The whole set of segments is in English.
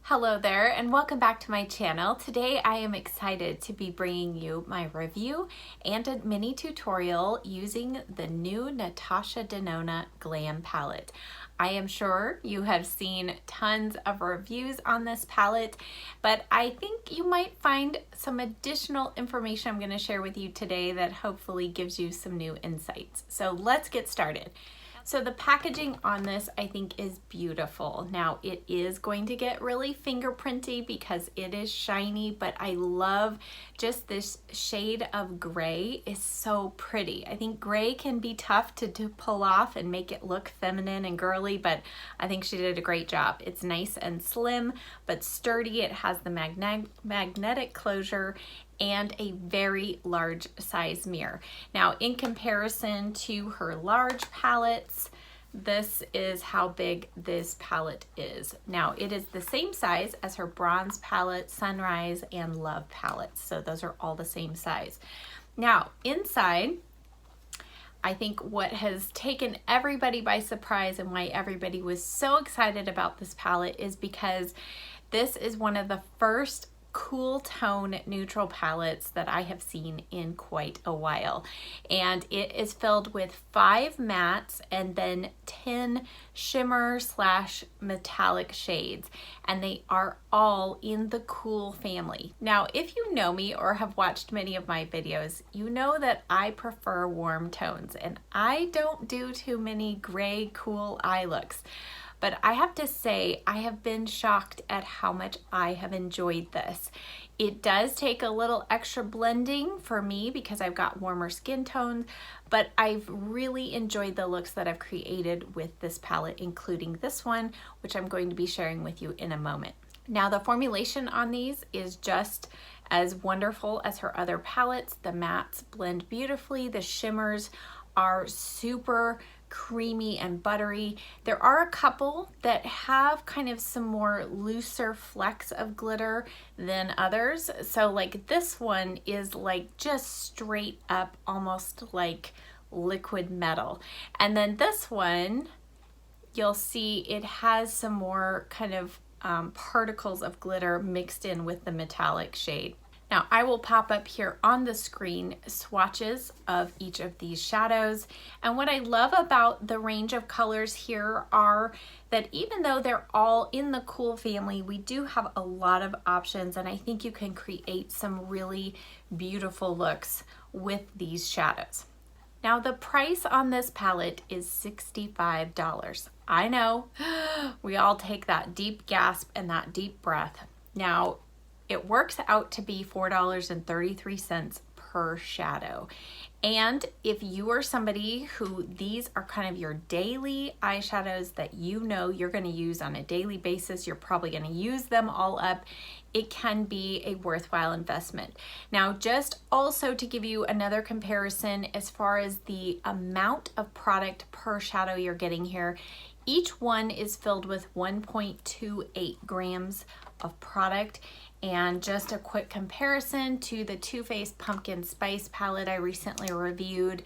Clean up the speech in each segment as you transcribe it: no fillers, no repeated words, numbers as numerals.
Hello there and welcome back to my channel. Today I am excited to be bringing you my review and a mini tutorial using the new Natasha Denona GLAM palette. I am sure you have seen tons of reviews on this palette, but I think you might find some additional information I'm going to share with you today that hopefully gives you some new insights. So let's get started. So the packaging on this I think is beautiful. Now it is going to get really fingerprinty because it is shiny, but I love just this shade of gray is so pretty. I think gray can be tough to pull off and make it look feminine and girly, but I think she did a great job. It's nice and slim, but sturdy. It has the magnetic closure and a very large size mirror. Now, in comparison to her large palettes, this is how big this palette is. Now, it is the same size as her bronze palette, sunrise, and love palettes. So those are all the same size. Now, inside, I think what has taken everybody by surprise and why everybody was so excited about this palette is because this is one of the first Cooltone neutral palettes that I have seen in quite a while, and it is filled with 5 mattes and then 10 shimmer / metallic shades, and they are all in the cool family. Now, if you know me or have watched many of my videos, you know that I prefer warm tones and I don't do too many gray cool eye looks. But I have to say, I have been shocked at how much I have enjoyed this. It does take a little extra blending for me because I've got warmer skin tones, but I've really enjoyed the looks that I've created with this palette, including this one, which I'm going to be sharing with you in a moment. Now, the formulation on these is just as wonderful as her other palettes. The mattes blend beautifully. The shimmers are super creamy and buttery. There are a couple that have kind of some more looser flecks of glitter than others. So like this one is like just straight up almost like liquid metal. And then this one, you'll see it has some more kind of particles of glitter mixed in with the metallic shade. Now, I will pop up here on the screen swatches of each of these shadows. And what I love about the range of colors here are that even though they're all in the cool family, we do have a lot of options, and I think you can create some really beautiful looks with these shadows. Now, the price on this palette is $65. I know, we all take that deep gasp and that deep breath. Now, it works out to be $4.33 per shadow. And if you are somebody who these are kind of your daily eyeshadows that you know you're going to use on a daily basis, you're probably going to use them all up, it can be a worthwhile investment. Now, just also to give you another comparison as far as the amount of product per shadow you're getting here, each one is filled with 1.28 grams of product. And just a quick comparison to the Too Faced Pumpkin Spice palette I recently reviewed,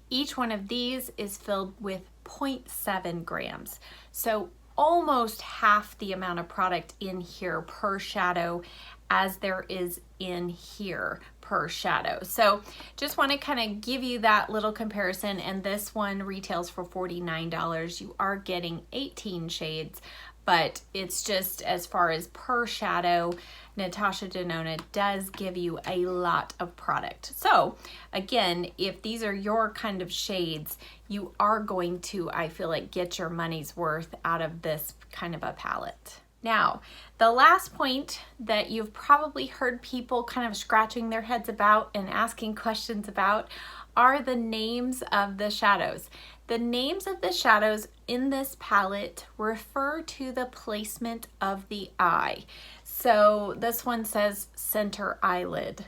each one of these is filled with 0.7 grams. So almost half the amount of product in here per shadow as there is in here per shadow. So just want to kind of give you that little comparison, and this one retails for $49. You are getting 18 shades, but it's just as far as per shadow, Natasha Denona does give you a lot of product. So again, if these are your kind of shades, you are going to, I feel like, get your money's worth out of this kind of a palette. Now, the last point that you've probably heard people kind of scratching their heads about and asking questions about are the names of the shadows. The names of the shadows in this palette refer to the placement of the eye. So this one says center eyelid,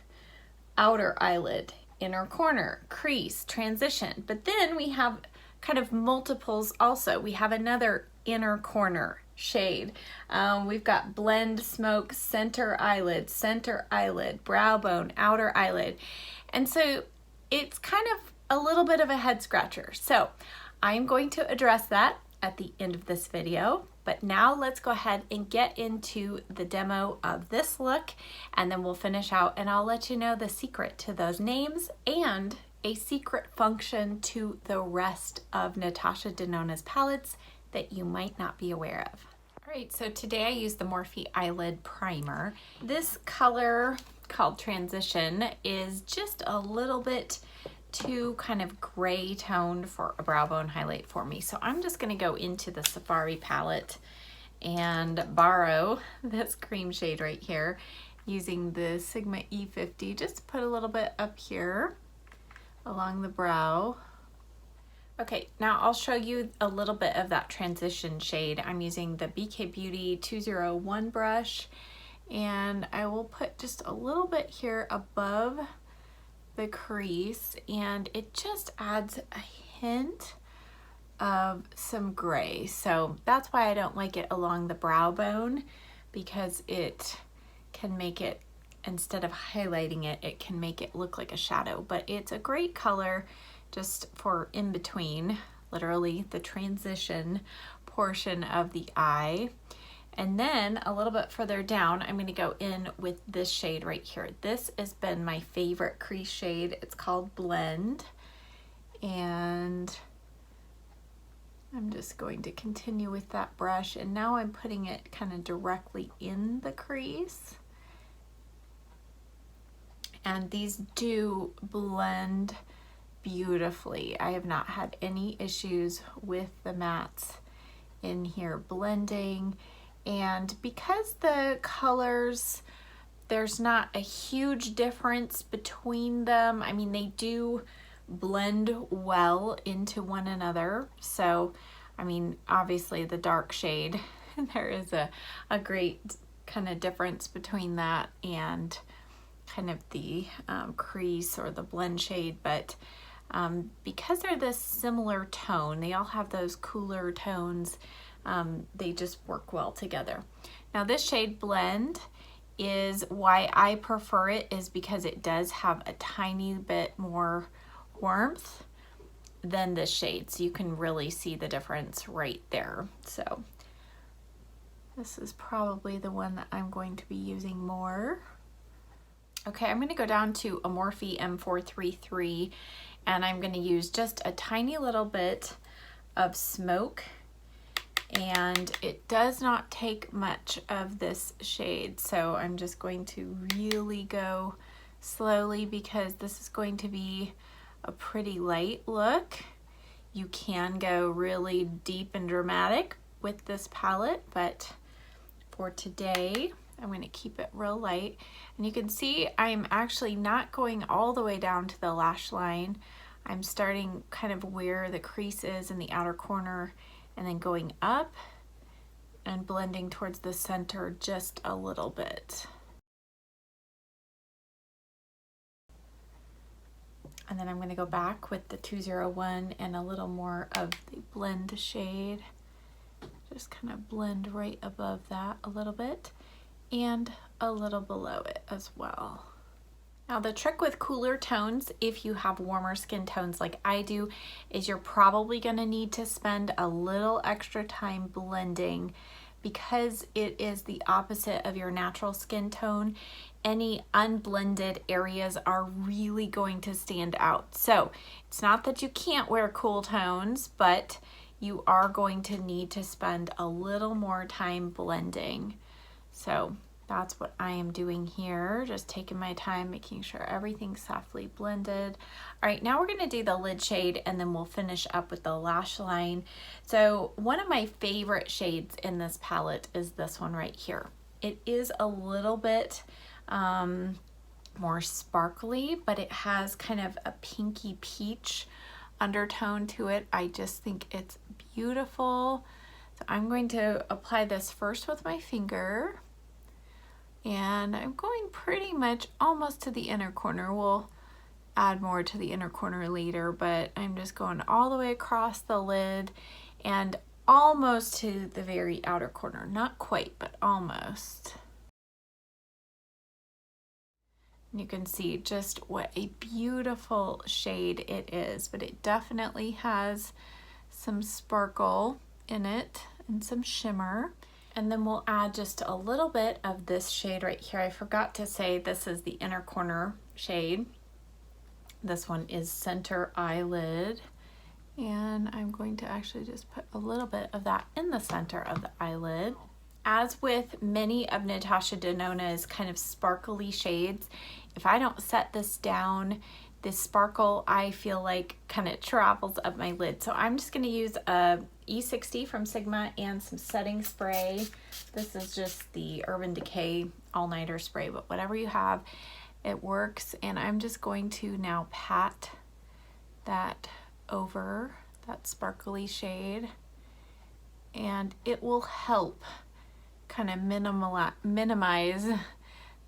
outer eyelid, inner corner, crease, transition. But then we have kind of multiples also. We have another inner corner shade. We've got blend, smoke, center eyelid, brow bone, outer eyelid. And so it's kind of a little bit of a head scratcher. So I'm going to address that at the end of this video. But now let's go ahead and get into the demo of this look, and then we'll finish out and I'll let you know the secret to those names and a secret function to the rest of Natasha Denona's palettes that you might not be aware of. All right, so today I used the Morphe Eyelid Primer. This color called Transition is just a little bit too kind of gray toned for a brow bone highlight for me. So I'm just gonna go into the Safari palette and borrow this cream shade right here using the Sigma E50, just to put a little bit up here along the brow. Okay, now I'll show you a little bit of that transition shade. I'm using the BK Beauty 201 brush, and I will put just a little bit here above the crease, and it just adds a hint of some gray. So that's why I don't like it along the brow bone, because it can make it, instead of highlighting it, it can make it look like a shadow. But it's a great color just for in between, literally the transition portion of the eye. And then a little bit further down, I'm gonna go in with this shade right here. This has been my favorite crease shade. It's called Blend. And I'm just going to continue with that brush. And now I'm putting it kind of directly in the crease. And these do blend beautifully. I have not had any issues with the mattes in here blending. And because the colors, there's not a huge difference between them. I mean, they do blend well into one another. So, I mean, obviously the dark shade, there is a great kind of difference between that and kind of the crease or the blend shade. But because they're this similar tone, they all have those cooler tones, they just work well together. Now this shade Blend is why I prefer it, is because it does have a tiny bit more warmth than this shade. So you can really see the difference right there. So this is probably the one that I'm going to be using more. Okay, I'm gonna go down to a Morphe M433, and I'm gonna use just a tiny little bit of Smoke. And it does not take much of this shade, so I'm just going to really go slowly, because this is going to be a pretty light look. You can go really deep and dramatic with this palette, but for today I'm going to keep it real light. And you can see I'm actually not going all the way down to the lash line. I'm starting kind of where the crease is in the outer corner, and then going up and blending towards the center just a little bit. And then I'm going to go back with the 201 and a little more of the Blend shade. Just kind of blend right above that a little bit and a little below it as well. Now the trick with cooler tones, if you have warmer skin tones like I do, is you're probably going to need to spend a little extra time blending, because it is the opposite of your natural skin tone. Any unblended areas are really going to stand out. So it's not that you can't wear cool tones, but you are going to need to spend a little more time blending. So that's what I am doing here, just taking my time, making sure everything's softly blended. All right, now we're gonna do the lid shade, and then we'll finish up with the lash line. So one of my favorite shades in this palette is this one right here. It is a little bit more sparkly, but it has kind of a pinky peach undertone to it. I just think it's beautiful. So I'm going to apply this first with my finger. And I'm going pretty much almost to the inner corner. We'll add more to the inner corner later, but I'm just going all the way across the lid and almost to the very outer corner. Not quite, but almost. And you can see just what a beautiful shade it is, but it definitely has some sparkle in it and some shimmer. And then we'll add just a little bit of this shade right here. I forgot to say this is the inner corner shade. This one is Center Eyelid. And I'm going to actually just put a little bit of that in the center of the eyelid. As with many of Natasha Denona's kind of sparkly shades, if I don't set this down, this sparkle, I feel like kind of travels up my lid. So I'm just gonna use a E60 from Sigma and some setting spray. This is just the Urban Decay all-nighter spray, but whatever you have, it works. And I'm just going to now pat that over that sparkly shade, and it will help kind of minimize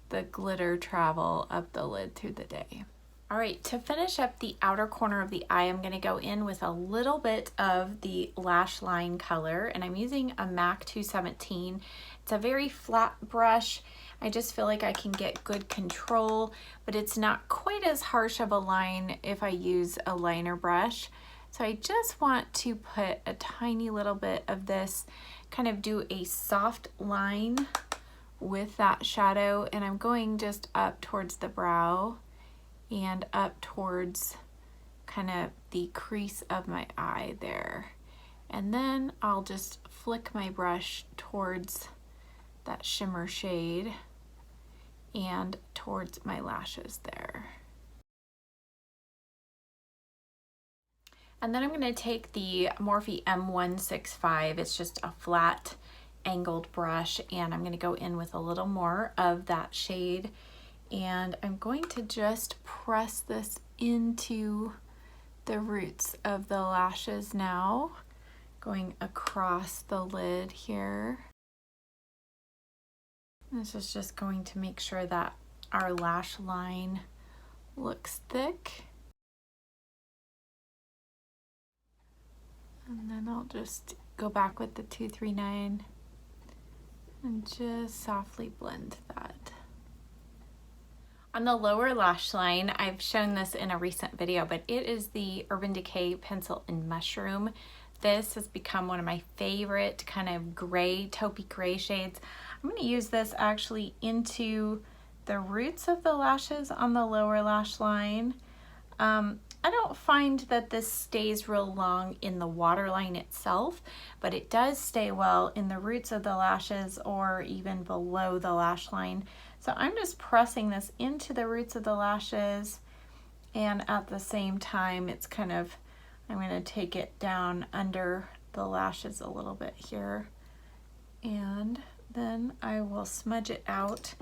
the glitter travel up the lid through the day. All right, to finish up the outer corner of the eye, I'm going to go in with a little bit of the lash line color, and I'm using a MAC 217. It's a very flat brush. I just feel like I can get good control, but it's not quite as harsh of a line if I use a liner brush. So I just want to put a tiny little bit of this, kind of do a soft line with that shadow, and I'm going just up towards the brow and up towards kind of the crease of my eye there. And then I'll just flick my brush towards that shimmer shade and towards my lashes there. And then I'm going to take the Morphe M165. It's just a flat angled brush, and I'm going to go in with a little more of that shade, and I'm going to just press this into the roots of the lashes now, going across the lid here. This is just going to make sure that our lash line looks thick. And then I'll just go back with the 239 and just softly blend that. On the lower lash line, I've shown this in a recent video, but it is the Urban Decay Pencil in Mushroom. This has become one of my favorite kind of gray, taupey gray shades. I'm going to use this actually into the roots of the lashes on the lower lash line. I don't find that this stays real long in the waterline itself, but it does stay well in the roots of the lashes or even below the lash line. So I'm just pressing this into the roots of the lashes, and at the same time it's kind of, I'm going to take it down under the lashes a little bit here, and then I will smudge it out.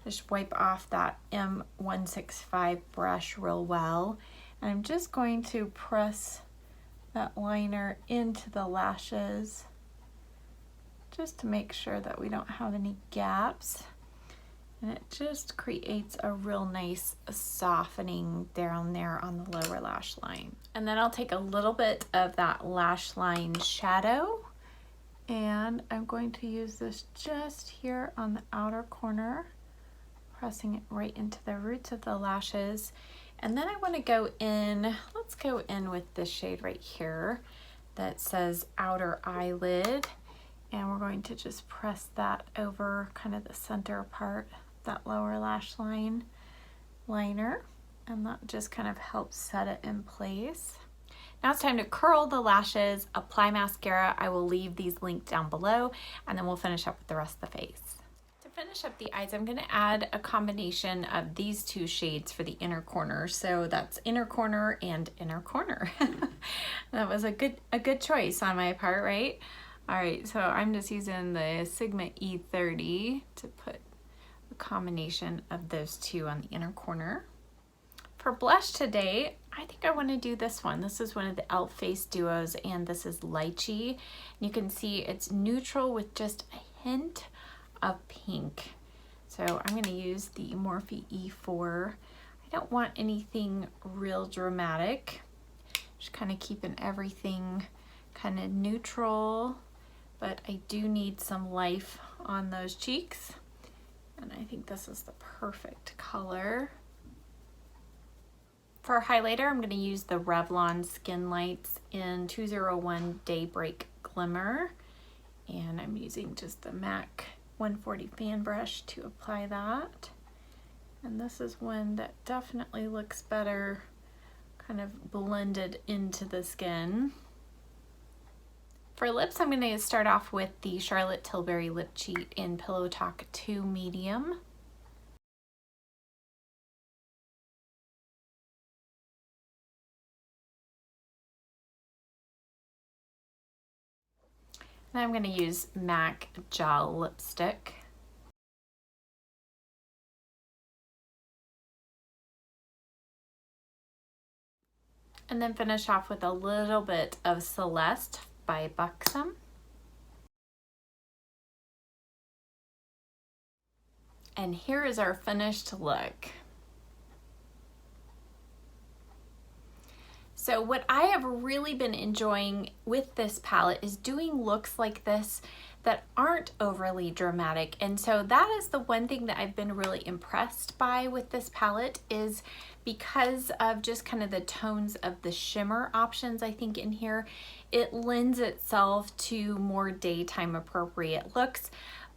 Just wipe off that M165 brush real well. And I'm just going to press that liner into the lashes just to make sure that we don't have any gaps. And it just creates a real nice softening down there on the lower lash line. And then I'll take a little bit of that lash line shadow, and I'm going to use this just here on the outer corner, pressing it right into the roots of the lashes. And then I want to go in, let's go in with this shade right here that says Outer Eyelid, and we're going to just press that over kind of the center part, that lower lash line liner, and that just kind of helps set it in place. Now it's time to curl the lashes, apply mascara. I will leave these linked down below, and then we'll finish up with the rest of the face. To finish up the eyes, I'm going to add a combination of these two shades for the inner corner. So that's inner corner and inner corner. That was a good choice on my part, right? All right, so I'm just using the Sigma E30 to put a combination of those two on the inner corner. For blush today, I think I want to do this one. This is one of the e.l.f. Face Duos, and this is Lychee. You can see it's neutral with just a hint of pink. So I'm going to use the Morphe E4. I don't want anything real dramatic. Just kind of keeping everything kind of neutral, but I do need some life on those cheeks. And I think this is the perfect color. For highlighter, I'm going to use the Revlon Skin Lights in 201 Daybreak Glimmer. And I'm using just the MAC 140 fan brush to apply that. And this is one that definitely looks better kind of blended into the skin. For lips, I'm going to start off with the Charlotte Tilbury Lip Cheat in Pillow Talk 2 Medium. And I'm going to use MAC Gel Lipstick. And then finish off with a little bit of Celeste by Buxom. And here is our finished look. So what I have really been enjoying with this palette is doing looks like this that aren't overly dramatic. And so that is the one thing that I've been really impressed by with this palette, is because of just kind of the tones of the shimmer options I think in here, it lends itself to more daytime appropriate looks.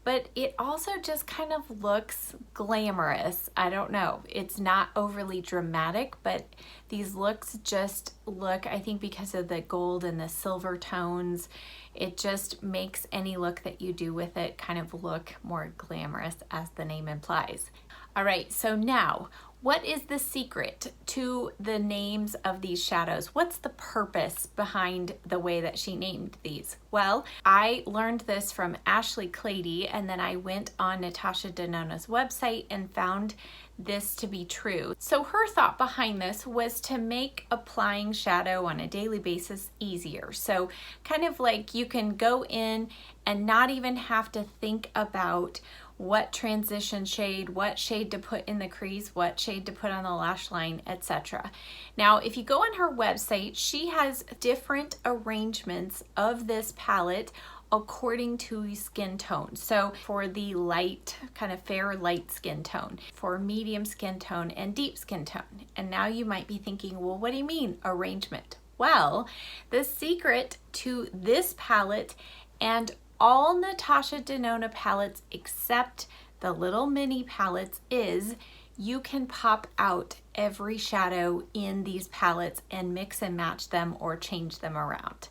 But it also just kind of looks glamorous. I don't know, it's not overly dramatic, but these looks just look, I think because of the gold and the silver tones, it just makes any look that you do with it kind of look more glamorous, as the name implies. All right, so now, what is the secret to the names of these shadows? What's the purpose behind the way that she named these? Well, I learned this from Ashley Clady, and then I went on Natasha Denona's website and found this to be true. So her thought behind this was to make applying shadow on a daily basis easier. So kind of like you can go in and not even have to think about what transition shade, what shade to put in the crease, what shade to put on the lash line, etc. Now, if you go on her website, she has different arrangements of this palette according to skin tone. So for the light, kind of fair light skin tone, for medium skin tone and deep skin tone. And now you might be thinking, well, what do you mean arrangement? Well, the secret to this palette and all Natasha Denona palettes except the little mini palettes is you can pop out every shadow in these palettes and mix and match them or change them around.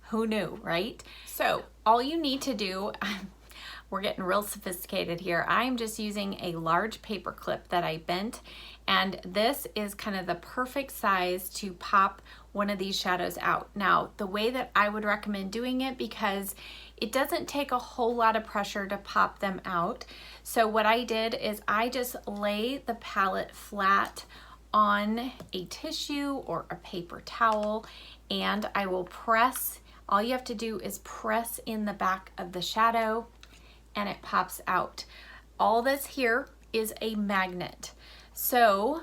Who knew, right? So all you need to do, we're getting real sophisticated here. I'm just using a large paper clip that I bent, and this is kind of the perfect size to pop one of these shadows out. Now, the way that I would recommend doing it, because it doesn't take a whole lot of pressure to pop them out. So what I did is I just lay the palette flat on a tissue or a paper towel, and I will press. All you have to do is press in the back of the shadow and it pops out. All that's here is a magnet. So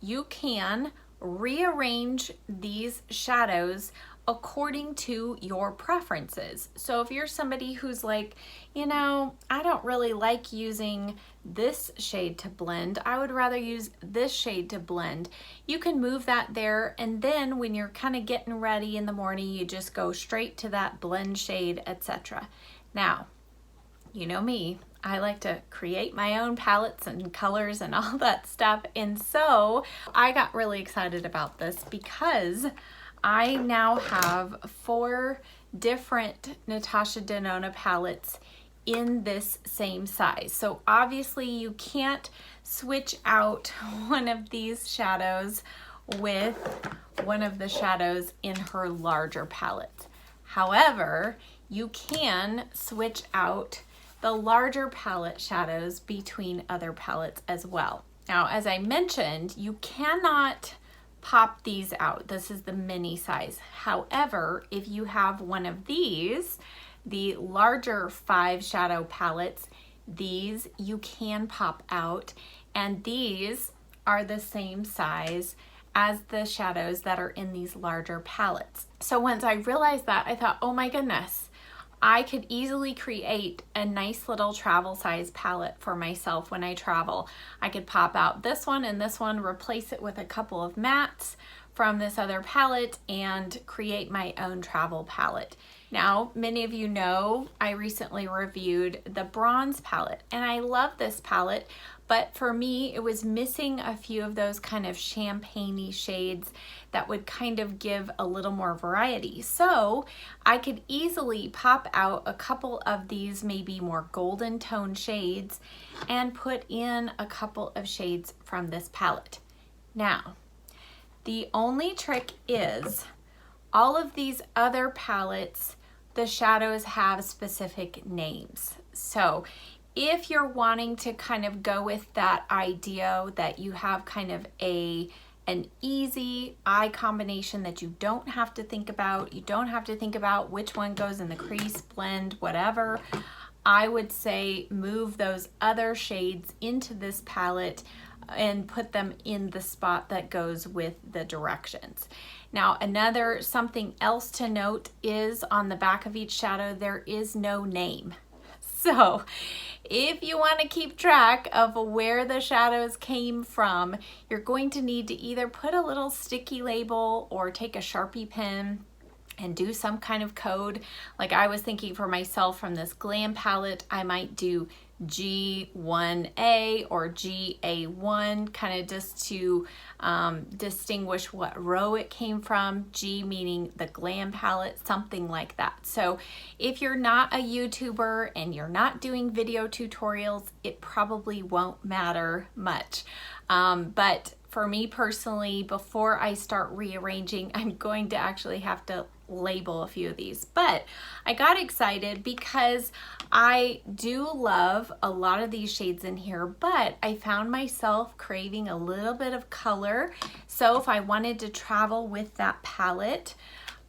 you can rearrange these shadows according to your preferences. So if you're somebody who's like, you know, I don't really like using this shade to blend, I would rather use this shade to blend, you can move that there, and then when you're kind of getting ready in the morning, you just go straight to that blend shade, etc. Now, you know me, I like to create my own palettes and colors and all that stuff, and so I got really excited about this because I now have 4 different Natasha Denona palettes in this same size. So obviously you can't switch out one of these shadows with one of the shadows in her larger palette. However, you can switch out the larger palette shadows between other palettes as well. Now, as I mentioned, you cannot pop these out. This is the mini size. However, if you have one of these, the larger 5 shadow palettes, these you can pop out, and these are the same size as the shadows that are in these larger palettes. So once I realized that, I thought, oh my goodness, I could easily create a nice little travel size palette for myself when I travel. I could pop out this one and this one, replace it with a couple of mattes from this other palette, and create my own travel palette. Now, many of you know I recently reviewed the bronze palette, and I love this palette, but for me, it was missing a few of those kind of champagne-y shades that would kind of give a little more variety. So I could easily pop out a couple of these maybe more golden tone shades and put in a couple of shades from this palette. Now, the only trick is all of these other palettes, the shadows have specific names. So if you're wanting to kind of go with that idea that you have kind of an easy eye combination that you don't have to think about, you don't have to think about which one goes in the crease, blend, whatever, I would say move those other shades into this palette and put them in the spot that goes with the directions. Now, something else to note is on the back of each shadow, there is no name. So if you want to keep track of where the shadows came from, you're going to need to either put a little sticky label or take a Sharpie pen and do some kind of code. Like I was thinking for myself from this Glam palette, I might do G1A or GA1, kind of just to distinguish what row it came from, G meaning the Glam palette, something like that. So if you're not a YouTuber and you're not doing video tutorials, it probably won't matter much. But for me personally, before I start rearranging, I'm going to actually have to label a few of these. But I got excited because I do love a lot of these shades in here, but I found myself craving a little bit of color. So if I wanted to travel with that palette,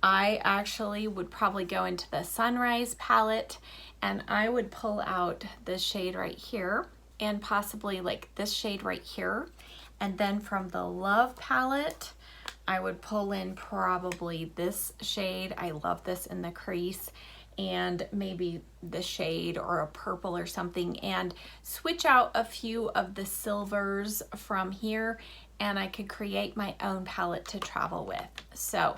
I actually would probably go into the Sunrise palette and I would pull out this shade right here and possibly like this shade right here. And then from the Love palette, I would pull in probably this shade. I love this in the crease, and maybe the shade or a purple or something, and switch out a few of the silvers from here, and I could create my own palette to travel with. So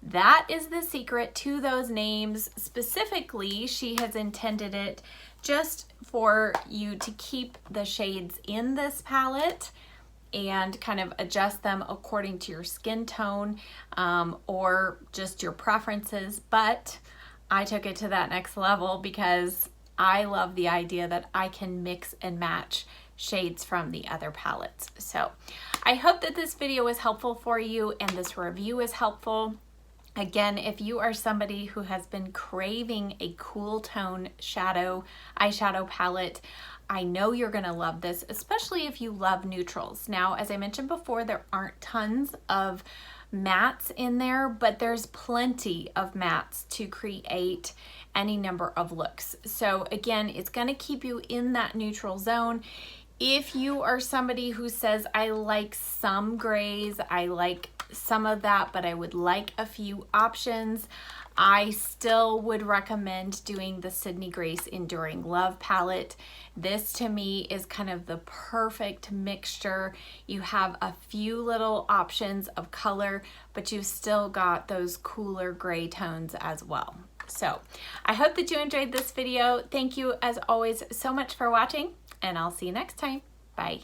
that is the secret to those names. Specifically, she has intended it just for you to keep the shades in this palette and kind of adjust them according to your skin tone or just your preferences. But I took it to that next level because I love the idea that I can mix and match shades from the other palettes. So I hope that this video was helpful for you and this review is helpful. Again, if you are somebody who has been craving a Cooltone eyeshadow palette, I know you're gonna love this, especially if you love neutrals. Now, as I mentioned before, there aren't tons of mattes in there, but there's plenty of mattes to create any number of looks. So again, it's gonna keep you in that neutral zone. If you are somebody who says, I like some grays, I like some of that, but I would like a few options, I still would recommend doing the Sydney Grace Enduring Love palette. This to me is kind of the perfect mixture. You have a few little options of color, but you've still got those cooler gray tones as well. So I hope that you enjoyed this video. Thank you as always so much for watching, and I'll see you next time. Bye.